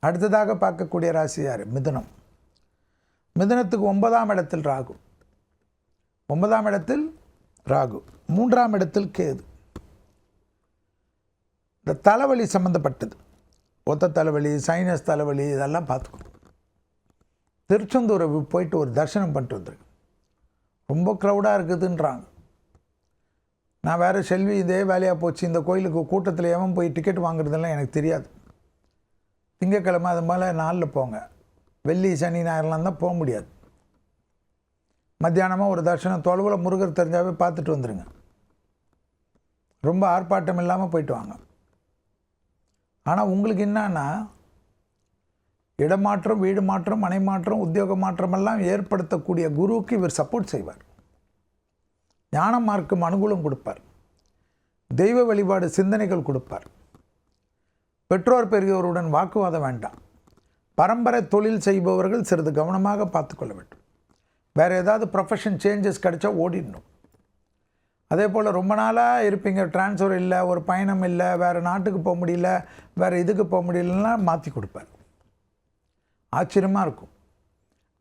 அடுத்ததாக பார்க்கக்கூடிய ராசி யார்? மிதுனம். மிதுனத்துக்கு 9ஆம் இடத்தில் ராகு. 9ஆம் இடத்தில் ராகு, 3ஆம் இடத்தில் கேது. இந்த தலைவலி சம்மந்தப்பட்டது, ஒத்த தலைவலி, சைனஸ் தலைவலி, இதெல்லாம் பார்த்துக்கணும். திருச்செந்தூரை போயிட்டு ஒரு தரிசனம் பண்ணிட்டு வந்துருக்கு. ரொம்ப க்ரௌடாக இருக்குதுன்றாங்க. நான் வேறு செல்வி இதே வேலையாக போச்சு, இந்த கோயிலுக்கு கூட்டத்தில் எவன் போய் டிக்கெட் வாங்குறதெல்லாம் எனக்கு தெரியாது. திங்கக்கிழமை அது மேலே நாளில் போங்க, வெள்ளி சனி ஞாயிறுலாம் தான் போக முடியாது. மத்தியானமாக ஒரு தரிசனம், தொலைவில் முருகர் தெரிஞ்சாவே பார்த்துட்டு வந்துடுங்க. ரொம்ப ஆர்ப்பாட்டம் இல்லாமல் போயிட்டு வாங்க. ஆனால் உங்களுக்கு என்னன்னா, இடமாற்றம், வீடு மாற்றம், மனை மாற்றம், உத்தியோக மாற்றமெல்லாம் ஏற்படுத்தக்கூடிய குருவுக்கு இவர் சப்போர்ட் செய்வார். ஞான மார்க்கம் அனுகூலம் கொடுப்பார். தெய்வ வழிபாடு சிந்தனைகள் கொடுப்பார். பெற்றோர் பெரியவருடன் வாக்குவாதம் வேண்டாம். பரம்பரை தொழில் செய்பவர்கள் சிறிது கவனமாக பார்த்துக்கொள்ள வேண்டும். வேறு ஏதாவது ப்ரொஃபஷன் சேஞ்சஸ் கிடைச்சா ஓடிடணும். அதே போல் ரொம்ப நாளாக இருப்பீங்க, ட்ரான்ஸ்ஃபர் இல்லை, ஒரு பயணம் இல்லை, வேறு நாட்டுக்கு போக முடியல, வேறு இதுக்கு போக முடியலன்னா மாற்றி கொடுப்பார். ஆச்சரியமாக இருக்கும்.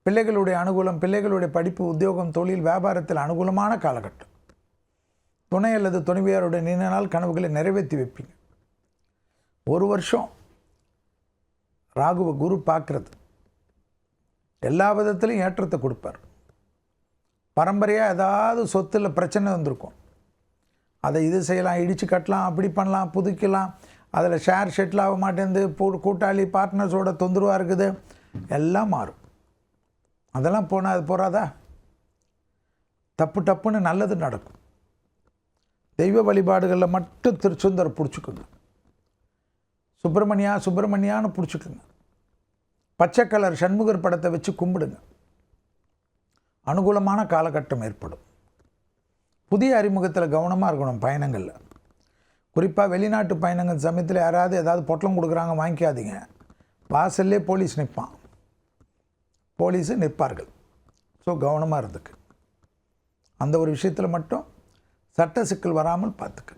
பிள்ளைகளுடைய அனுகூலம், பிள்ளைகளுடைய படிப்பு, உத்தியோகம், தொழில், வியாபாரத்தில் அனுகூலமான காலகட்டம். துணை அல்லது துணைவியாருடைய நீண்ட நாள் கனவுகளை நிறைவேற்றி வைப்பீங்க. ஒரு வருஷம் ராகுவை குரு பார்க்குறது எல்லா விதத்திலையும் ஏற்றத்தை கொடுப்பார். பரம்பரையாக ஏதாவது சொத்தில் பிரச்சனை வந்திருக்கும், அதை இது செய்யலாம், இடித்து கட்டலாம், அப்படி பண்ணலாம், புதுக்கலாம், அதில் ஷேர் ஷெட்டில் ஆக மாட்டேங்குது, கூட்டாளி பார்ட்னர்ஸோட தொந்தரவாக இருக்குது, எல்லாம் மாறும். அதெல்லாம் போனால் அது போகாதா? டப்புன்னு நல்லது நடக்கும். தெய்வ வழிபாடுகளில் மட்டும் திருச்செந்தூரை பிடிச்சிக்குங்க. சுப்பிரமணியான்னு பிடிச்சிக்குங்க. பச்சை கலர் சண்முகர் படத்தை வச்சு கும்பிடுங்க. அனுகூலமான காலகட்டம் ஏற்படும். புதிய அறிமுகத்தில் கவனமாக இருக்கணும். பயணங்களில் குறிப்பாக வெளிநாட்டு பயணங்கள் சமயத்தில் யாராவது ஏதாவது பொட்டலம் கொடுக்குறாங்க, வாங்கிக்காதீங்க. வாசல்லே போலீஸ் நிற்பார்கள். ஸோ கவனமாக இருந்துக்கு. அந்த ஒரு விஷயத்தில் மட்டும் சட்ட சிக்கல் வராமல் பார்த்துக்கு.